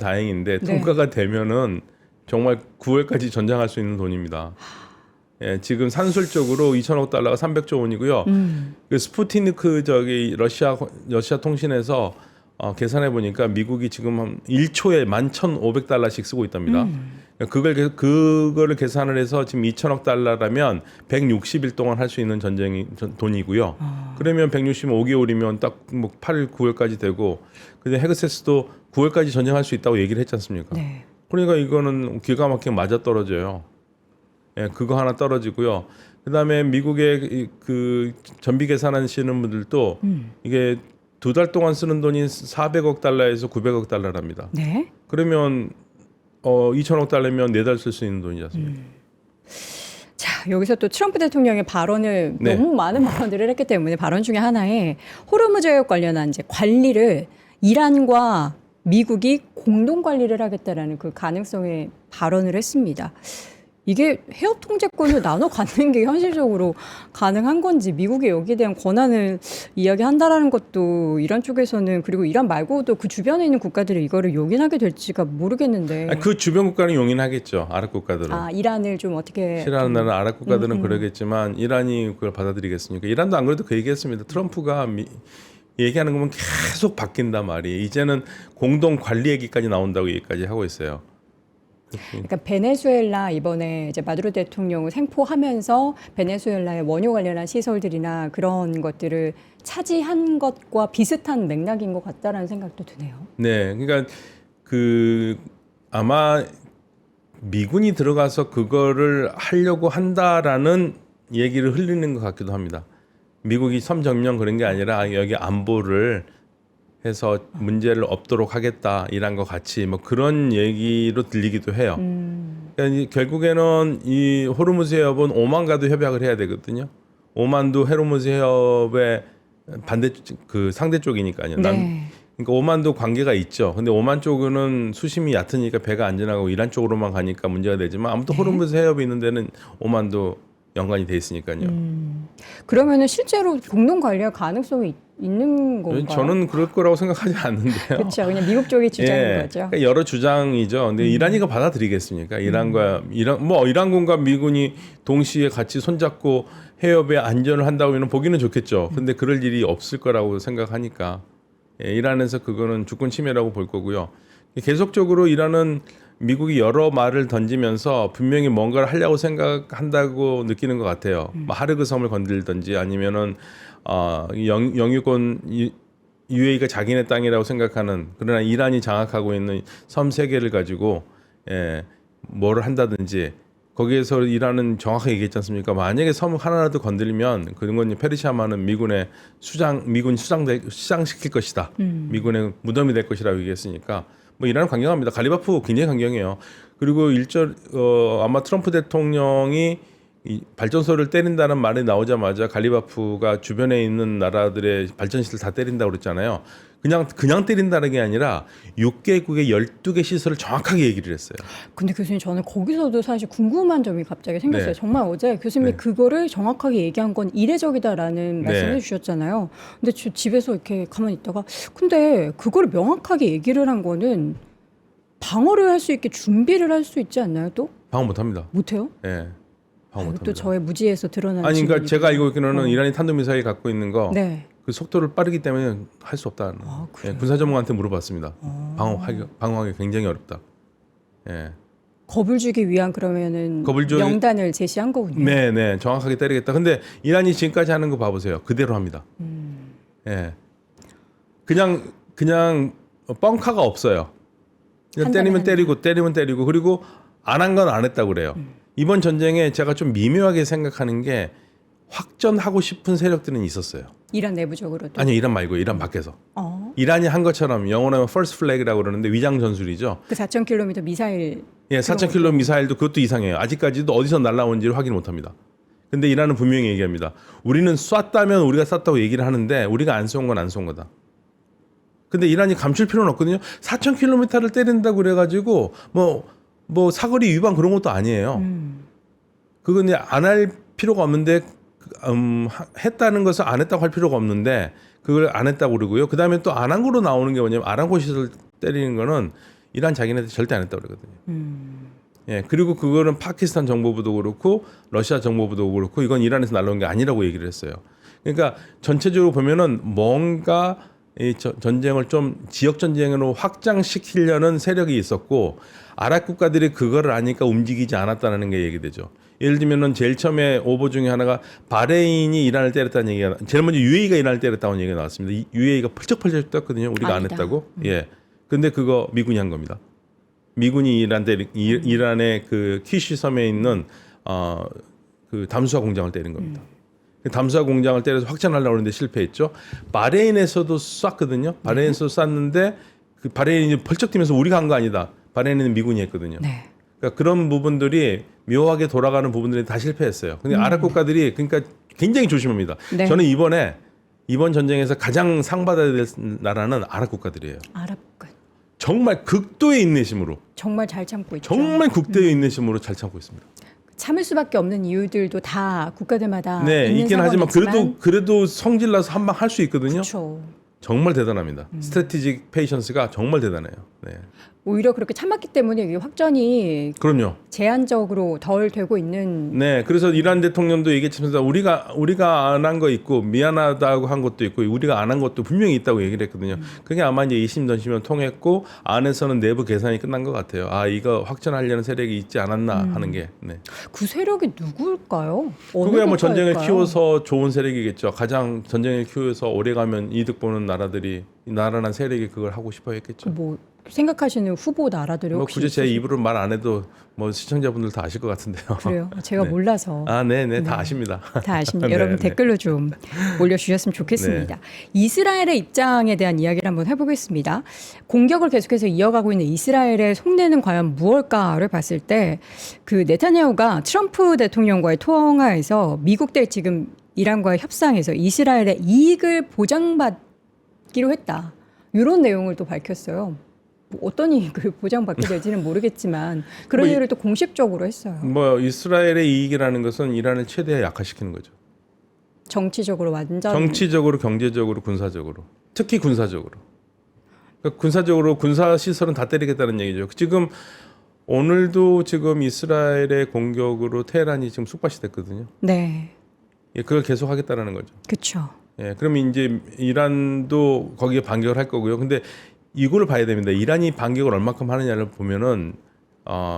Speaker 2: 다행인데 통과가 되면은 정말 9월까지 전장할 수 있는 돈입니다. 예, 지금 산술적으로 2천억 달러가 300조 원이고요. 그 스푸트니크 러시아 통신에서 계산해 보니까 미국이 지금 한 1초에 11,500달러씩 쓰고 있답니다. 그거를 계산을 해서 지금 2천억 달러라면 160일 동안 할 수 있는 돈이고요. 그러면 160일 5개월이면 딱 뭐 8, 9월까지 되고 근데 헤그세스도 9월까지 전쟁할 수 있다고 얘기를 했지 않습니까?
Speaker 1: 네.
Speaker 2: 그러니까 이거는 기가 막히게 맞아 떨어져요. 예, 그거 하나 떨어지고요. 그다음에 미국의 그 전비 계산하시는 분들도 이게 2달 동안 쓰는 돈이 400억 달러에서 900억 달러랍니다.
Speaker 1: 네.
Speaker 2: 그러면 2천억 달러면 4달 쓸 수 있는 돈이지 않습니까?
Speaker 1: 자, 여기서 또 트럼프 대통령의 발언을
Speaker 2: 네.
Speaker 1: 너무 많은 발언들을 했기 때문에 발언 중에 하나에 호르무즈 해협 관련한 이제 관리를 이란과 미국이 공동 관리를 하겠다라는 그 가능성의 발언을 했습니다. 이게 해협 통제권을 나눠 갖는 게 현실적으로 가능한 건지 미국이 여기에 대한 권한을 이야기한다라는 것도 이란 쪽에서는 그리고 이란 말고도 그 주변에 있는 국가들이 이거를 용인하게 될지가 모르겠는데.
Speaker 2: 그 주변 국가는 용인하겠죠. 아랍 국가들은.
Speaker 1: 이란을 좀 어떻게
Speaker 2: 싫어하는 나라는 아랍 국가들은 그러겠지만 이란이 그걸 받아들이겠습니까? 이란도 안 그래도 그 얘기했습니다. 트럼프가 얘기하는 거면 계속 바뀐단 말이에요. 이제는 공동 관리 얘기까지 나온다고 얘기까지 하고 있어요.
Speaker 1: 그러니까 베네수엘라 이번에 이제 마두로 대통령을 생포하면서 베네수엘라의 원유 관련한 시설들이나 그런 것들을 차지한 것과 비슷한 맥락인 것 같다라는 생각도 드네요.
Speaker 2: 네, 그러니까 아마 미군이 들어가서 그거를 하려고 한다라는 얘기를 흘리는 것 같기도 합니다. 미국이 섬 점령 그런 게 아니라 여기 안보를 해서 문제를 없도록 하겠다 이란 것 같이 뭐 그런 얘기로 들리기도 해요. 그러니까 결국에는 이 호르무즈 해협은 오만과도 협약을 해야 되거든요. 오만도 호르무즈 해협의 상대 쪽이니까요.
Speaker 1: 네.
Speaker 2: 그러니까 오만도 관계가 있죠. 근데 오만 쪽은 수심이 얕으니까 배가 안 지나가고 이란 쪽으로만 가니까 문제가 되지만 아무튼 호르무즈 해협이 있는 데는 오만도 연관이 돼 있으니까요.
Speaker 1: 그러면은 실제로 공동 관리할 가능성이 있는 건가요?
Speaker 2: 저는 그럴 거라고 생각하지 않는데요.
Speaker 1: 그렇죠. 그냥 미국 쪽의 주장인 거죠.
Speaker 2: 그러니까 여러 주장이죠. 근데 이란이가 받아들이겠습니까? 이란군과 미군이 동시에 같이 손잡고 해협에 안전을 한다고 하면 보기는 좋겠죠. 근데 그럴 일이 없을 거라고 생각하니까 이란에서 그거는 주권 침해라고 볼 거고요. 계속적으로 이란은 미국이 여러 말을 던지면서 분명히 뭔가를 하려고 생각한다고 느끼는 것 같아요. 뭐 하르그 섬을 건들든지 아니면은 영유권 UAE가 자기네 땅이라고 생각하는 그러나 이란이 장악하고 있는 섬 3개를 가지고 뭐를 한다든지 거기에서 이란은 정확하게 얘기했지 않습니까? 만약에 섬 하나라도 건드리면 그건 페르시아만은 미군 수장시킬 것이다. 미군의 무덤이 될 것이라고 얘기했으니까 뭐 이란은 강경합니다. 갈리바프 굉장히 강경해요. 그리고 아마 트럼프 대통령이 이 발전소를 때린다는 말이 나오자마자 갈리바프가 주변에 있는 나라들의 발전시설 다 때린다고 그랬잖아요. 그냥 때린다는 게 아니라 6개국의 12개 시설을 정확하게 얘기를 했어요.
Speaker 1: 근데 교수님 저는 거기서도 사실 궁금한 점이 갑자기 생겼어요.
Speaker 2: 네.
Speaker 1: 정말 어제 교수님이
Speaker 2: 네.
Speaker 1: 그거를 정확하게 얘기한 건 이례적이다라는 말씀을
Speaker 2: 네.
Speaker 1: 해주셨잖아요. 근데 집에서 이렇게 가만히 있다가 근데 그거를 명확하게 얘기를 한 거는 방어를 할 수 있게 준비를 할 수 있지 않나요? 또
Speaker 2: 방어 못합니다.
Speaker 1: 못해요?
Speaker 2: 예. 방어
Speaker 1: 또
Speaker 2: 못합니다.
Speaker 1: 저의 무지에서 드러나는
Speaker 2: 아니 그러니까
Speaker 1: 질문이군요.
Speaker 2: 제가 알고 있기로는 이란이 탄도미사일 갖고 있는 거
Speaker 1: 네.
Speaker 2: 그 속도를 빠르기 때문에 할 수 없다는.
Speaker 1: 그래요?
Speaker 2: 군사 전문가한테 물어봤습니다. 방어하기 굉장히 어렵다. 예.
Speaker 1: 겁을 주기 위한 그러면은
Speaker 2: 겁을 주-
Speaker 1: 명단을 제시한 거군요.
Speaker 2: 네, 정확하게 때리겠다. 근데 이란이 지금까지 하는 거 봐보세요. 그대로 합니다. 예. 그냥 뻥카가 없어요. 그냥 때리면 때리고 그리고 안 한 건 안 했다고 그래요. 이번 전쟁에 제가 좀 미묘하게 생각하는 게 확전하고 싶은 세력들은 있었어요.
Speaker 1: 이란 내부적으로도.
Speaker 2: 아니 이란 말고 이란 밖에서.
Speaker 1: 어.
Speaker 2: 이란이 한 것처럼 영어로 퍼스트 플래그라고 그러는데 위장 전술이죠.
Speaker 1: 그 4,000km 미사일.
Speaker 2: 예, 4,000km 미사일도 그것도 이상해요. 아직까지도 어디서 날라온지를 확인 못합니다. 근데 이란은 분명히 얘기합니다. 우리는 쐈다면 우리가 쐈다고 얘기를 하는데 우리가 안 쏜 건 안 쏜 거다. 근데 이란이 감출 필요는 없거든요. 4,000km를 때린다고 그래가지고 뭐 사거리 위반 그런 것도 아니에요. 그건 안 할 필요가 없는데 했다는 것을 안 했다고 할 필요가 없는데 그걸 안 했다고 그러고요. 그 다음에 또 안 한 거로 나오는 게 뭐냐면 아람코 시설 때리는 거는 이란 자기네들 절대 안 했다고 그러거든요. 예, 그리고 그거는 파키스탄 정보부도 그렇고 러시아 정보부도 그렇고 이건 이란에서 날라온 게 아니라고 얘기를 했어요. 그러니까 전체적으로 보면은 뭔가 이 전쟁을 좀 지역 전쟁으로 확장시키려는 세력이 있었고 아랍 국가들이 그거를 아니까 움직이지 않았다는 게 얘기되죠. 예를 들면은 제일 처음에 오보 중에 하나가 바레인이 이란을 때렸다는 얘기가 제일 먼저 UAE가 이란을 때렸다는 얘기가 나왔습니다. UAE가 펄쩍펄쩍 떴거든요. 우리가 안
Speaker 1: 아니다.
Speaker 2: 했다고. 예. 근데 그거 미군이 한 겁니다. 미군이 이란의 그 키시 섬에 있는 그 담수화 공장을 때린 겁니다. 담수화 공장을 때려서 확전하려고 하는데 실패했죠. 바레인에서도 쐈거든요. 바레인에서 쐈는데 그 바레인이 펄쩍 뛰면서 우리가 한 거 아니다. 바레인은 미군이 했거든요.
Speaker 1: 네.
Speaker 2: 그러니까 그런 부분들이 묘하게 돌아가는 부분들이 다 실패했어요. 근데 아랍 국가들이 그러니까 굉장히 조심합니다.
Speaker 1: 네.
Speaker 2: 저는 이번 전쟁에서 가장 상받아야 될 나라는 아랍 국가들이에요.
Speaker 1: 아랍 국
Speaker 2: 정말 극도의 인내심으로,
Speaker 1: 정말 잘 참고 있죠.
Speaker 2: 정말 극도의 인내심으로 잘 참고 있습니다.
Speaker 1: 참을 수밖에 없는 이유들도 다 국가들마다
Speaker 2: 네,
Speaker 1: 있는
Speaker 2: 있긴 하지만
Speaker 1: 상황이지만
Speaker 2: 그래도 성질나서 한 방 할 수 있거든요.
Speaker 1: 그렇죠.
Speaker 2: 정말 대단합니다. 스트래티직 페이션스가 정말 대단해요. 네.
Speaker 1: 오히려 그렇게 참았기 때문에 이게 확전이
Speaker 2: 그럼요.
Speaker 1: 제한적으로 덜 되고 있는
Speaker 2: 네, 그래서 이란 대통령도 얘기했습니다. 우리가 안 한 거 있고 미안하다고 한 것도 있고 우리가 안 한 것도 분명히 있다고 얘기를 했거든요. 그게 아마 이제 이심 전심을 통했고 안에서는 내부 계산이 끝난 것 같아요. 아 이거 확전하려는 세력이 있지 않았나 하는 게. 네.
Speaker 1: 그 세력이 누구일까요? 어느
Speaker 2: 그거야 뭐 전쟁을
Speaker 1: 국가일까요?
Speaker 2: 키워서 좋은 세력이겠죠. 가장 전쟁을 키워서 오래가면 이득 보는 나라들이 나라나 세력이 그걸 하고 싶어 했겠죠.
Speaker 1: 뭐 생각하시는 후보 나라들이
Speaker 2: 뭐
Speaker 1: 혹시
Speaker 2: 굳이 제
Speaker 1: 있으세요?
Speaker 2: 입으로 말 안 해도 뭐 시청자분들 다 아실 것 같은데요.
Speaker 1: 그래요? 제가
Speaker 2: 네.
Speaker 1: 몰라서
Speaker 2: 아, 네, 다 아십니다.
Speaker 1: 다 아십니다.
Speaker 2: 네,
Speaker 1: 여러분
Speaker 2: 네.
Speaker 1: 댓글로 좀 올려주셨으면 좋겠습니다. 이스라엘의 입장에 대한 이야기를 한번 해보겠습니다. 공격을 계속해서 이어가고 있는 이스라엘의 속내는 과연 무엇일까를 봤을 때 그 네타냐후가 트럼프 대통령과의 통화에서 미국 대 지금 이란과의 협상에서 이스라엘의 이익을 보장받기로 했다. 이런 내용을 또 밝혔어요. 뭐 어떤 이익을 보장받게 될지는 모르겠지만 그런
Speaker 2: 뭐
Speaker 1: 얘기를 또 공식적으로 했어요.
Speaker 2: 뭐 이스라엘의 이익이라는 것은 이란을 최대한 약화시키는 거죠.
Speaker 1: 정치적으로 완전
Speaker 2: 정치적으로, 경제적으로, 군사적으로. 특히 군사적으로. 그러니까 군사적으로 군사 시설은 다 때리겠다는 얘기죠. 지금 오늘도 지금 이스라엘의 공격으로 테헤란이 지금 쑥밭이 됐거든요.
Speaker 1: 네,
Speaker 2: 예, 그걸 계속 하겠다라는 거죠.
Speaker 1: 그렇죠.
Speaker 2: 예, 그러면 이제 이란도 거기에 반격을 할 거고요. 근데 이걸 봐야 됩니다. 이란이 반격을 얼마큼 하느냐를 보면은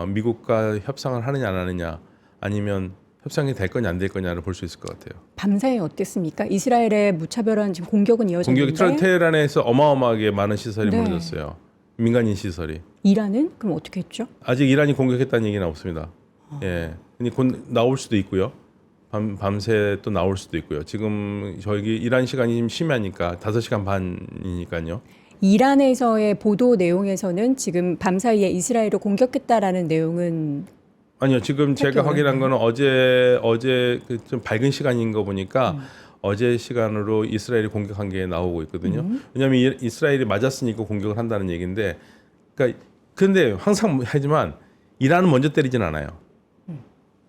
Speaker 2: 미국과 협상을 하느냐 안 하느냐 아니면 협상이 될 거냐 안 될 거냐를 볼 수 있을 것 같아요.
Speaker 1: 밤사이 어땠습니까? 이스라엘의 무차별한 지금 공격은 이어졌는데
Speaker 2: 공격이 테헤란에서 어마어마하게 많은 시설이
Speaker 1: 네.
Speaker 2: 무너졌어요. 민간인 시설이.
Speaker 1: 이란은 그럼 어떻게 했죠?
Speaker 2: 아직 이란이 공격했다는 얘기는 없습니다. 예. 근데 곧 나올 수도 있고요. 밤새 또 나올 수도 있고요. 지금 저기 이란 시간이 좀 심하니까 5시간 반이니까요.
Speaker 1: 이란에서의 보도 내용에서는 지금 밤사이에 이스라엘을 공격했다라는 내용은
Speaker 2: 아니요, 지금 제가
Speaker 1: 학교를.
Speaker 2: 확인한 거는 어제 그 좀 밝은 시간인 거 보니까 어제 시간으로 이스라엘이 공격한 게 나오고 있거든요. 왜냐하면 이스라엘이 맞았으니까 공격을 한다는 얘기인데, 그러니까 근데 항상 하지만 이란은 먼저 때리진 않아요.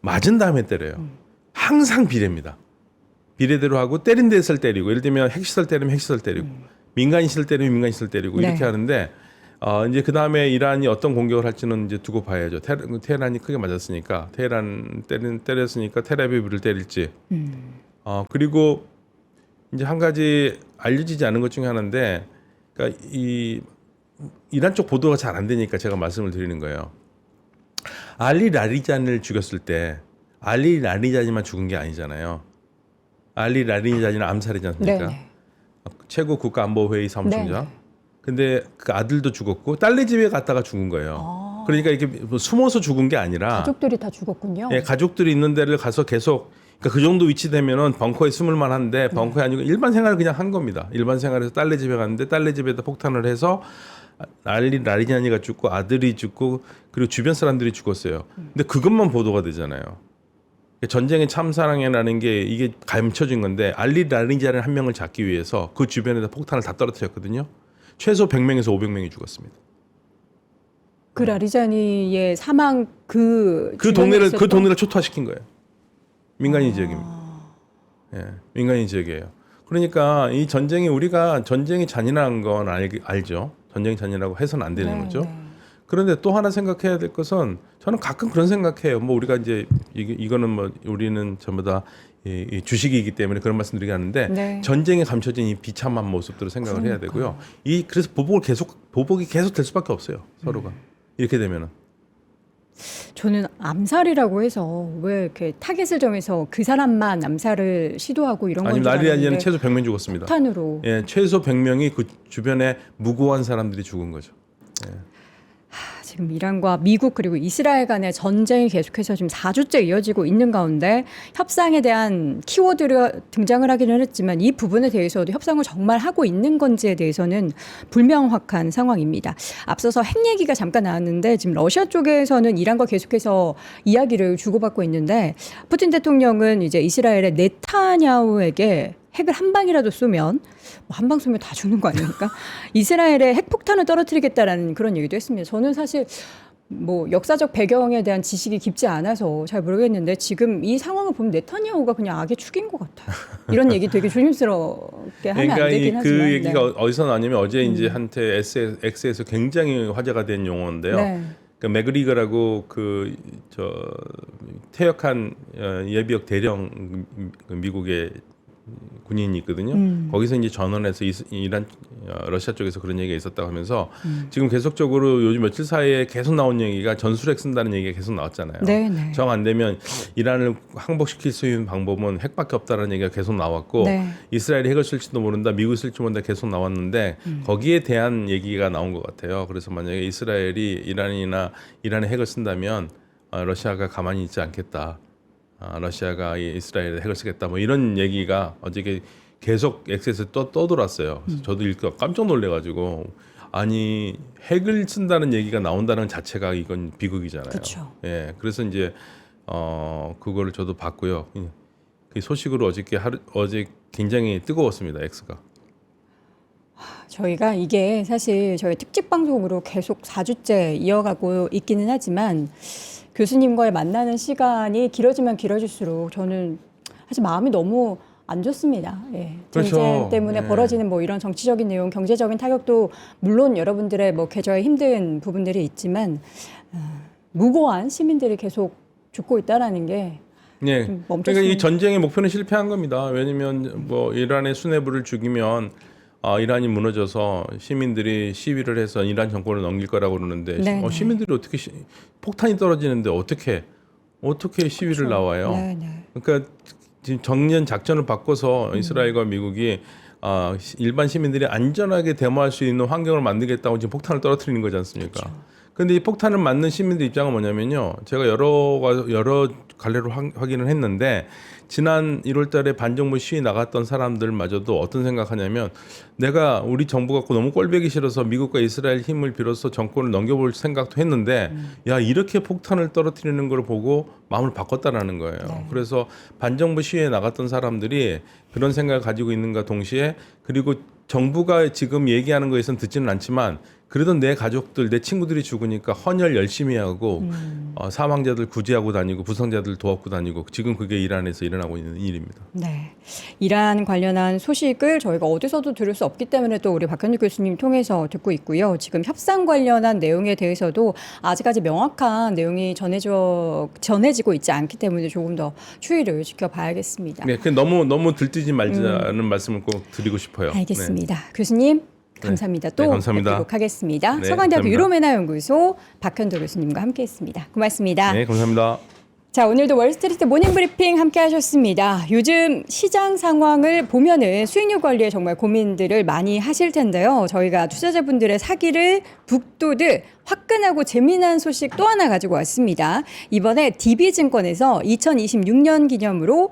Speaker 2: 맞은 다음에 때려요. 항상 비례입니다. 비례대로 하고 때린 데서 때리고, 예를 들면 핵시설 때리면 핵시설 때리고, 민간시설 때리면 민간시설 때리고
Speaker 1: 네.
Speaker 2: 이렇게 하는데. 이제 그 다음에 이란이 어떤 공격을 할지는 이제 두고 봐야죠. 테헤란이 크게 맞았으니까 테헤란 때렸으니까 텔아비브를 때릴지. 그리고 이제 한 가지 알려지지 않은 것 중에 하나인데, 그러니까 이 이란 쪽 보도가 잘 안 되니까 제가 말씀을 드리는 거예요. 알리 라리잔을 죽였을 때 알리 라리잔이만 죽은 게 아니잖아요. 알리 라리잔이는 암살이지 않습니까?
Speaker 1: 네.
Speaker 2: 최고 국가안보회의 사무총장.
Speaker 1: 네.
Speaker 2: 근데 그 아들도 죽었고 딸네 집에 갔다가 죽은 거예요. 그러니까 이렇게 뭐 숨어서 죽은 게 아니라
Speaker 1: 가족들이 다 죽었군요.
Speaker 2: 예, 가족들이 있는 데를 가서 계속, 그러니까 그 정도 위치 되면은 벙커에 숨을 만한데 벙커에 아니고 일반 생활을 그냥 한 겁니다. 일반 생활에서 딸네 집에 갔는데 딸네 집에다 폭탄을 해서 라리자니가 죽고 아들이 죽고 그리고 주변 사람들이 죽었어요. 근데 그것만 보도가 되잖아요. 전쟁의 참사랑이라는 게 이게 감춰진 건데 알리 라리자니 한 명을 잡기 위해서 그 주변에다 폭탄을 다 떨어뜨렸거든요. 최소 100명에서 500명이 죽었습니다.
Speaker 1: 그 라리자니의 사망 그
Speaker 2: 동네를 초토화시킨 거예요. 민간인 지역입니다. 예, 민간인 지역이에요. 그러니까 이 전쟁이 우리가 전쟁이 잔인한 건 알죠. 전쟁이 잔인하고 해서는 안 되는 거죠. 그런데 또 하나 생각해야 될 것은 저는 가끔 그런 생각해요. 뭐 우리가 이제 이거는 뭐 우리는 전부 다 이 주식이기 때문에 그런 말씀드리게 하는데 전쟁에 감춰진 이 비참한 모습들을 생각을 해야 되고요. 그래서 보복이 계속 될 수밖에 없어요. 서로가 이렇게 되면은.
Speaker 1: 저는 암살이라고 해서 왜 이렇게 타겟을 정해서 그 사람만 암살을 시도하고 이런 건지
Speaker 2: 아니면 라리아니는 최소 100명 죽었습니다.
Speaker 1: 폭탄으로.
Speaker 2: 예, 최소 100명이 그 주변에 무고한 사람들이 죽은 거죠. 예.
Speaker 1: 지금 이란과 미국 그리고 이스라엘 간의 전쟁이 계속해서 지금 4주째 이어지고 있는 가운데 협상에 대한 키워드가 등장을 하기는 했지만 이 부분에 대해서도 협상을 정말 하고 있는 건지에 대해서는 불명확한 상황입니다. 앞서서 핵 얘기가 잠깐 나왔는데 지금 러시아 쪽에서는 이란과 계속해서 이야기를 주고받고 있는데 푸틴 대통령은 이제 이스라엘의 네타냐후에게 핵을 한 방이라도 쏘면 한 방 쏘면 다 죽는 거 아닙니까? 이스라엘에 핵폭탄을 떨어뜨리겠다라는 그런 얘기도 했습니다. 저는 사실 뭐 역사적 배경에 대한 지식이 깊지 않아서 잘 모르겠는데 지금 이 상황을 보면 네타냐후가 그냥 악의 축인 것 같아요. 이런 얘기 되게 조심스럽게 하면
Speaker 2: 그러니까
Speaker 1: 안 되긴 하지만.
Speaker 2: 그 얘기가 어디서 나왔냐면 어제 이제 한테 X에서 굉장히 화제가 된 용어인데요. 그 맥그리거라고 퇴역한 예비역 대령 미국의 군인이 있거든요. 거기서 이제 전원해서 이란 러시아 쪽에서 그런 얘기가 있었다고 하면서 지금 계속적으로 요즘 며칠 사이에 계속 나온 얘기가 전술핵 쓴다는 얘기가 계속 나왔잖아요. 정 안 되면 이란을 항복시킬 수 있는 방법은 핵밖에 없다는 얘기가 계속 나왔고 이스라엘이 핵을 쓸지도 모른다, 미국이 쓸지 모른다 계속 나왔는데 거기에 대한 얘기가 나온 것 같아요. 그래서 만약에 이스라엘이 이란에 핵을 쓴다면 러시아가 가만히 있지 않겠다. 러시아가 이스라엘에 핵을 쓰겠다 뭐 이런 얘기가 어저께 계속 X에서 떠돌았어요. 그래서 저도 읽고 깜짝 놀래가지고 아니 핵을 쓴다는 얘기가 나온다는 자체가 이건 비극이잖아요.
Speaker 1: 그쵸.
Speaker 2: 예, 그래서 이제 그거를 저도 봤고요. 그 소식으로 어제 굉장히 뜨거웠습니다. X가.
Speaker 1: 저희가 이게 사실 저희 특집 방송으로 계속 4주째 이어가고 있기는 하지만 교수님과의 만나는 시간이 길어지면 길어질수록 저는 사실 마음이 너무 안 좋습니다. 예. 전쟁
Speaker 2: 그렇죠.
Speaker 1: 때문에
Speaker 2: 네.
Speaker 1: 벌어지는 뭐 이런 정치적인 내용, 경제적인 타격도 물론 여러분들의 뭐 계좌에 힘든 부분들이 있지만 무고한 시민들이 계속 죽고 있다라는 게
Speaker 2: 네.
Speaker 1: 멈췄으면.
Speaker 2: 그러니까 이 전쟁의 목표는 실패한 겁니다. 왜냐하면 뭐 이란의 수뇌부를 죽이면 이란이 무너져서 시민들이 시위를 해서 이란 정권을 넘길 거라고 그러는데 시민들이 어떻게 폭탄이 떨어지는데 어떻게 시위를 나와요? 그러니까 지금 정년 작전을 바꿔서 이스라엘과 미국이 일반 시민들이 안전하게 데모할 수 있는 환경을 만들겠다고 지금 폭탄을 떨어뜨리는 거지 않습니까? 근데 이 폭탄을 맞는 시민들 입장은 뭐냐면요. 제가 여러 갈래로 확인을 했는데 지난 1월 달에 반정부 시위 나갔던 사람들마저도 어떤 생각하냐면 내가 우리 정부 갖고 너무 꼴보기 싫어서 미국과 이스라엘 힘을 빌어서 정권을 넘겨볼 생각도 했는데 야 이렇게 폭탄을 떨어뜨리는 걸 보고 마음을 바꿨다라는 거예요.
Speaker 1: 네.
Speaker 2: 그래서 반정부 시위에 나갔던 사람들이 그런 생각을 가지고 있는가 동시에 그리고 정부가 지금 얘기하는 거에선 듣지는 않지만 그래도 내 가족들, 내 친구들이 죽으니까 헌혈 열심히 하고 사망자들 구제하고 다니고 부상자들 도왔고 다니고 지금 그게 이란에서 일어나고 있는 일입니다.
Speaker 1: 네. 이란 관련한 소식을 저희가 어디서도 들을 수 없기 때문에 또 우리 박현주 교수님 통해서 듣고 있고요. 지금 협상 관련한 내용에 대해서도 아직까지 명확한 내용이 전해지고 있지 않기 때문에 조금 더 추이를 지켜봐야겠습니다.
Speaker 2: 네, 너무 들뜨지 말자는 말씀을 꼭 드리고 싶어요.
Speaker 1: 알겠습니다. 교수님 감사합니다. 또
Speaker 2: 감사합니다.
Speaker 1: 뵙도록 하겠습니다.
Speaker 2: 네,
Speaker 1: 서강대학교
Speaker 2: 감사합니다.
Speaker 1: 유로메나 연구소 박현도 교수님과 함께했습니다. 고맙습니다.
Speaker 2: 네, 감사합니다.
Speaker 1: 자, 오늘도 월스트리트 모닝 브리핑 함께 하셨습니다. 요즘 시장 상황을 보면은 수익률 관리에 정말 고민들을 많이 하실 텐데요. 저희가 투자자분들의 사기를 북돋을 화끈하고 재미난 소식 또 하나 가지고 왔습니다. 이번에 DB증권에서 2026년 기념으로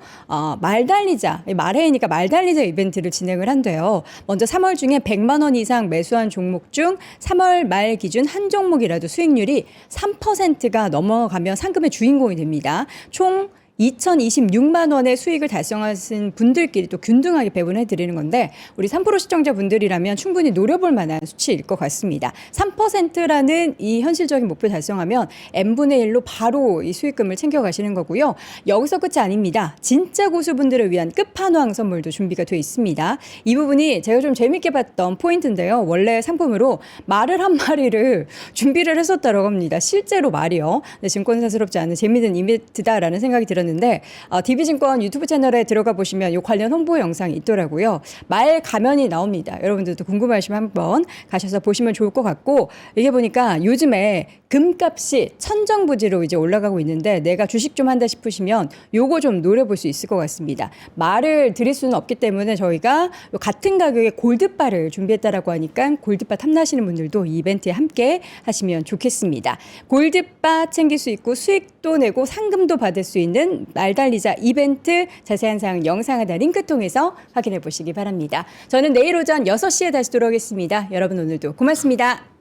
Speaker 1: 말달리자, 말해이니까 말달리자 이벤트를 진행을 한대요. 먼저 3월 중에 100만 원 이상 매수한 종목 중 3월 말 기준 한 종목이라도 수익률이 3%가 넘어가면 상금의 주인공이 됩니다. 총 2026만 원의 수익을 달성하신 분들끼리 또 균등하게 배분해 드리는 건데 우리 3프로 시청자분들이라면 충분히 노려볼 만한 수치일 것 같습니다. 3%라는 이 현실적인 목표 달성하면 n분의 1로 바로 이 수익금을 챙겨가시는 거고요. 여기서 끝이 아닙니다. 진짜 고수분들을 위한 끝판왕 선물도 준비가 되어 있습니다. 이 부분이 제가 좀 재밌게 봤던 포인트인데요. 원래 상품으로 말을 한 마리를 준비를 했었다고 합니다. 실제로 말이요. 네, 증권사스럽지 않은 재미있는 이벤트다라는 생각이 들었는데 DB증권 유튜브 채널에 들어가 보시면 이 관련 홍보 영상이 있더라고요. 말 가면이 나옵니다. 여러분들도 궁금하시면 한번 가셔서 보시면 좋을 것 같고 이게 보니까 요즘에 금값이 천정부지로 이제 올라가고 있는데 내가 주식 좀 한다 싶으시면 요거 좀 노려볼 수 있을 것 같습니다. 말을 드릴 수는 없기 때문에 저희가 같은 가격의 골드바를 준비했다라고 하니까 골드바 탐나시는 분들도 이 이벤트에 함께 하시면 좋겠습니다. 골드바 챙길 수 있고 수익도 내고 상금도 받을 수 있는 말달리자 이벤트 자세한 사항 영상 하나 링크 통해서 확인해 보시기 바랍니다. 저는 내일 오전 6시에 다시 돌아오겠습니다. 여러분 오늘도 고맙습니다.